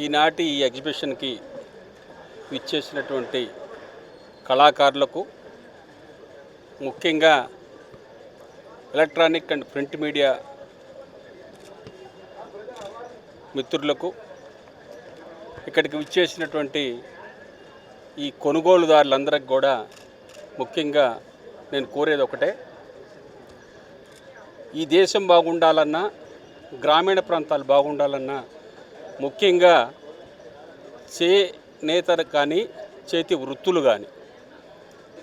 ఈనాటి ఈ ఎగ్జిబిషన్కి విచ్చేసినటువంటి కళాకారులకు, ముఖ్యంగా ఎలక్ట్రానిక్ అండ్ ప్రింట్ మీడియా మిత్రులకు, ఇక్కడికి విచ్చేసినటువంటి ఈ కొనుగోలుదారులందరికీ కూడా ముఖ్యంగా నేను కోరేది ఒకటే, ఈ దేశం బాగుండాలన్నా, గ్రామీణ ప్రాంతాలు బాగుండాలన్నా ముఖ్యంగా చేనేతలు కానీ, చేతి వృత్తులు కానీ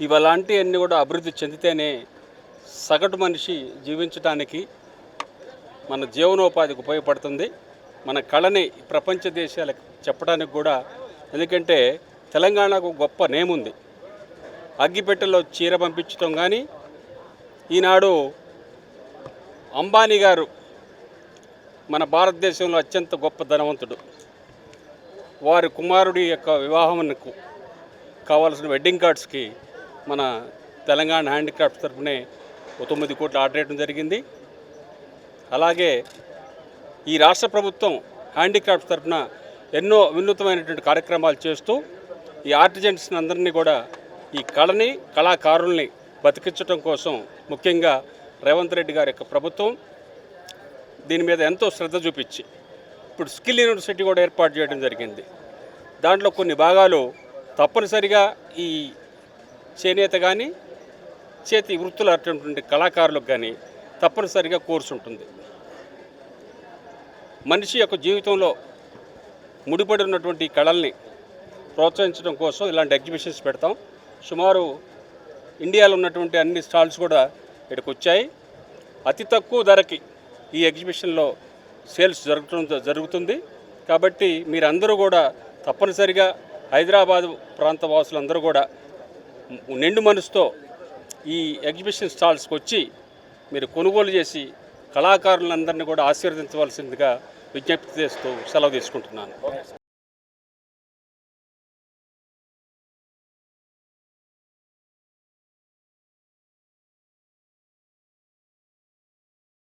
ఇవలాంటివన్నీ కూడా అభివృద్ధి చెందితేనే సగటు మనిషి జీవించడానికి, మన జీవనోపాధికి ఉపయోగపడుతుంది. మన కళని ప్రపంచ దేశాలకు చెప్పడానికి కూడా. ఎందుకంటే తెలంగాణకు గొప్ప నేమ్ ఉంది. అగ్గిపెట్టెలో చీర పంపించడం కానీ, ఈనాడు అంబానీ గారు మన భారతదేశంలో అత్యంత గొప్ప ధనవంతుడు, వారి కుమారుడి యొక్క వివాహమునకు కావాల్సిన వెడ్డింగ్ కార్డ్స్కి మన తెలంగాణ హ్యాండిక్రాఫ్ట్స్ తరఫునే 9 కోట్లు ఆర్డర్ చేయడం జరిగింది. అలాగే ఈ రాష్ట్ర ప్రభుత్వం హ్యాండిక్రాఫ్ట్స్ తరఫున ఎన్నో వినూత్నమైనటువంటి కార్యక్రమాలు చేస్తూ ఈ ఆర్టిజన్స్ అందరినీ కూడా, ఈ కళని, కళాకారుల్ని బతికించడం కోసం ముఖ్యంగా రేవంత్ రెడ్డి గారి యొక్క ప్రభుత్వం దీని మీద ఎంతో శ్రద్ధ చూపించి ఇప్పుడు స్కిల్ యూనివర్సిటీ కూడా ఏర్పాటు చేయడం జరిగింది. దాంట్లో కొన్ని భాగాలు తప్పనిసరిగా ఈ చేనేత కానీ, చేతి వృత్తులు అటువంటి కళాకారులకు కానీ తప్పనిసరిగా కోర్సు ఉంటుంది. మనిషి యొక్క జీవితంలో ముడిపడి ఉన్నటువంటి కళల్ని ప్రోత్సహించడం కోసం ఇలాంటి ఎగ్జిబిషన్స్ పెడతాం. సుమారు ఇండియాలో ఉన్నటువంటి అన్ని స్టాల్స్ కూడా ఇక్కడికి వచ్చాయి. అతి తక్కువ ధరకి ఈ ఎగ్జిబిషన్లో సేల్స్ జరుగుతుంది. కాబట్టి మీరందరూ కూడా తప్పనిసరిగా హైదరాబాద్ ప్రాంత వాసులందరూ కూడా నిండు మనసుతో ఈ ఎగ్జిబిషన్ స్టాల్స్కి వచ్చి మీరు కొనుగోలు చేసి కళాకారులందరినీ కూడా ఆశీర్వదించవలసిందిగా విజ్ఞప్తి చేస్తూ సెలవు తీసుకుంటున్నాను.